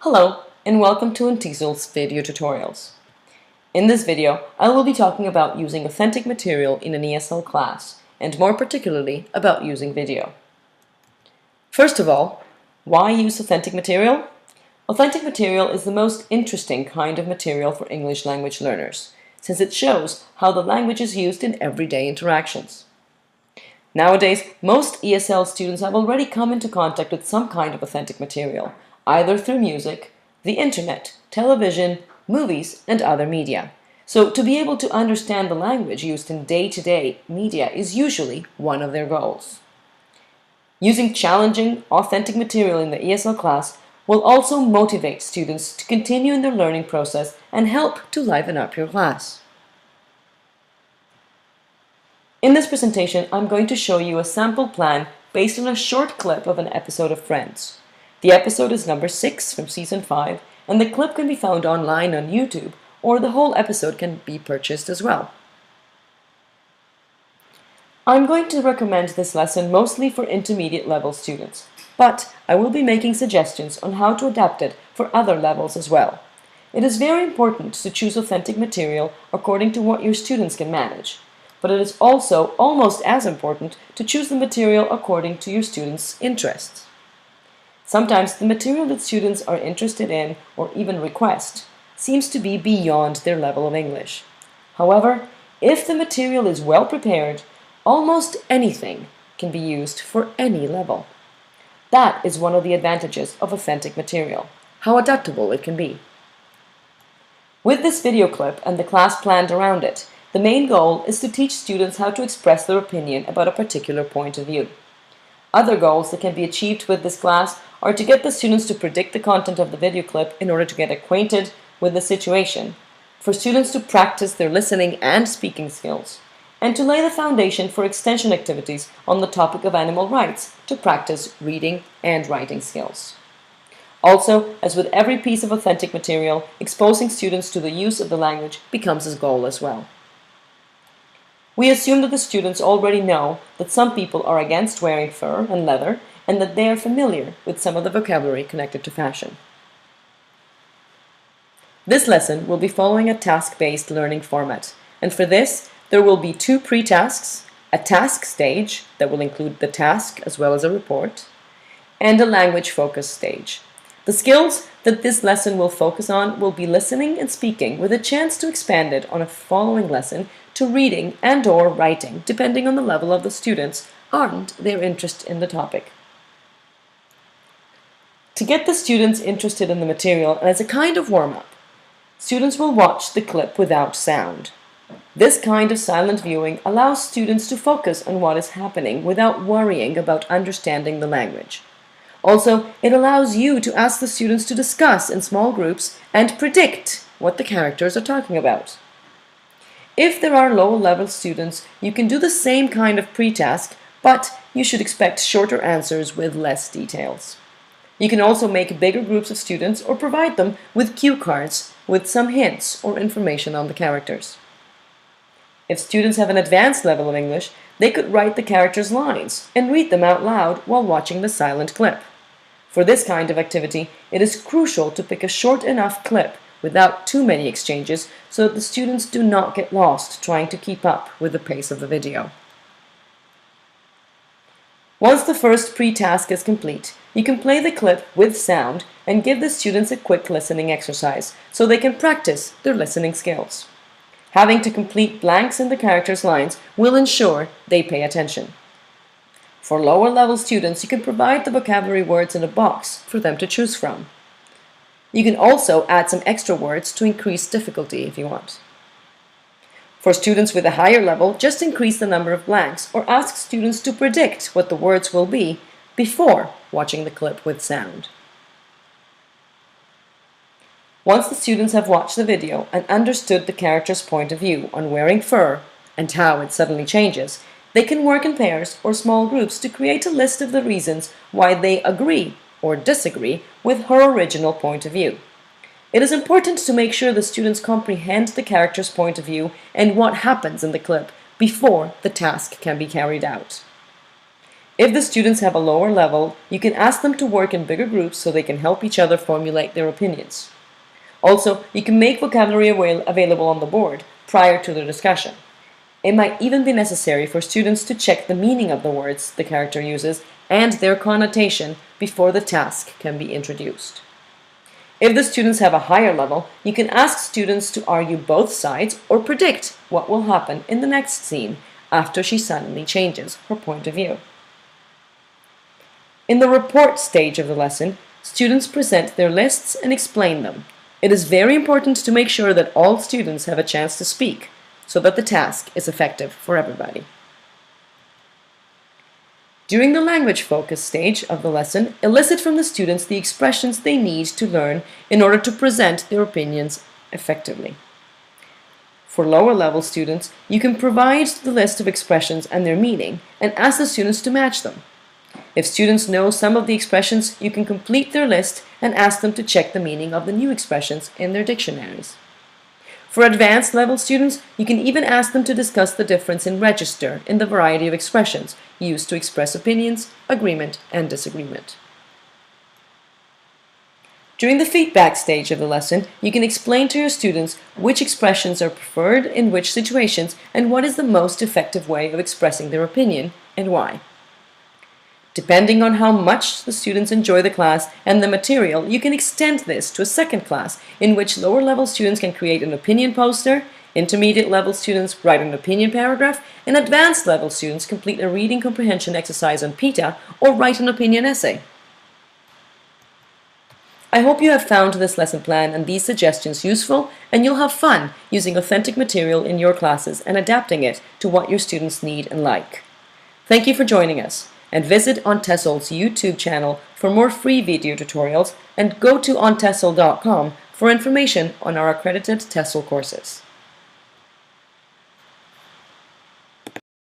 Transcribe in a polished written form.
Hello, and welcome to TESOL's video tutorials. In this video, I will be talking about using authentic material in an ESL class, and more particularly about using video. First of all, why use authentic material? Authentic material is the most interesting kind of material for English language learners, since it shows how the language is used in everyday interactions. Nowadays, most ESL students have already come into contact with some kind of authentic material, either through music, the internet, television, movies, and other media. So to be able to understand the language used in day-to-day media is usually one of their goals. Using challenging, authentic material in the ESL class will also motivate students to continue in their learning process and help to liven up your class. In this presentation, I'm going to show you a sample plan based on a short clip of an episode of Friends. The episode is number 6 from season 5, and the clip can be found online on YouTube, or the whole episode can be purchased as well. I'm going to recommend this lesson mostly for intermediate level students, but I will be making suggestions on how to adapt it for other levels as well. It is very important to choose authentic material according to what your students can manage. But it is also almost as important to choose the material according to your students' interests. Sometimes the material that students are interested in or even request seems to be beyond their level of English. However, if the material is well prepared, almost anything can be used for any level. That is one of the advantages of authentic material, how adaptable it can be. With this video clip and the class planned around it, the main goal is to teach students how to express their opinion about a particular point of view. Other goals that can be achieved with this class are to get the students to predict the content of the video clip in order to get acquainted with the situation, for students to practice their listening and speaking skills, and to lay the foundation for extension activities on the topic of animal rights to practice reading and writing skills. Also, as with every piece of authentic material, exposing students to the use of the language becomes a goal as well. We assume that the students already know that some people are against wearing fur and leather and that they are familiar with some of the vocabulary connected to fashion. This lesson will be following a task-based learning format, and for this there will be 2 pre-tasks, a task stage that will include the task as well as a report, and a language-focused stage. The skills that this lesson will focus on will be listening and speaking, with a chance to expand it on a following lesson to reading and/or writing, depending on the level of the students and their interest in the topic. To get the students interested in the material and as a kind of warm-up, students will watch the clip without sound. This kind of silent viewing allows students to focus on what is happening without worrying about understanding the language. Also, it allows you to ask the students to discuss in small groups and predict what the characters are talking about. If there are lower level students, you can do the same kind of pre-task, but you should expect shorter answers with less details. You can also make bigger groups of students or provide them with cue cards with some hints or information on the characters. If students have an advanced level of English, they could write the characters' lines and read them out loud while watching the silent clip. For this kind of activity, it is crucial to pick a short enough clip without too many exchanges so that the students do not get lost trying to keep up with the pace of the video. Once the first pre-task is complete, you can play the clip with sound and give the students a quick listening exercise so they can practice their listening skills. Having to complete blanks in the characters' lines will ensure they pay attention. For lower level students, you can provide the vocabulary words in a box for them to choose from. You can also add some extra words to increase difficulty if you want. For students with a higher level, just increase the number of blanks or ask students to predict what the words will be before watching the clip with sound. Once the students have watched the video and understood the character's point of view on wearing fur and how it suddenly changes, they can work in pairs or small groups to create a list of the reasons why they agree or disagree with her original point of view. It is important to make sure the students comprehend the character's point of view and what happens in the clip before the task can be carried out. If the students have a lower level, you can ask them to work in bigger groups so they can help each other formulate their opinions. Also, you can make vocabulary available on the board prior to the discussion. It might even be necessary for students to check the meaning of the words the character uses and their connotation before the task can be introduced. If the students have a higher level, you can ask students to argue both sides or predict what will happen in the next scene after she suddenly changes her point of view. In the report stage of the lesson, students present their lists and explain them. It is very important to make sure that all students have a chance to speak, so that the task is effective for everybody. During the language focus stage of the lesson, elicit from the students the expressions they need to learn in order to present their opinions effectively. For lower level students, you can provide the list of expressions and their meaning and ask the students to match them. If students know some of the expressions, you can complete their list and ask them to check the meaning of the new expressions in their dictionaries. For advanced level students, you can even ask them to discuss the difference in register in the variety of expressions used to express opinions, agreement, and disagreement. During the feedback stage of the lesson, you can explain to your students which expressions are preferred in which situations and what is the most effective way of expressing their opinion and why. Depending on how much the students enjoy the class and the material, you can extend this to a second class in which lower level students can create an opinion poster, intermediate level students write an opinion paragraph, and advanced level students complete a reading comprehension exercise on PITA or write an opinion essay. I hope you have found this lesson plan and these suggestions useful, and you'll have fun using authentic material in your classes and adapting it to what your students need and like. Thank you for joining us. And visit TESOL's YouTube channel for more free video tutorials, and go to ontesol.com for information on our accredited TESOL courses.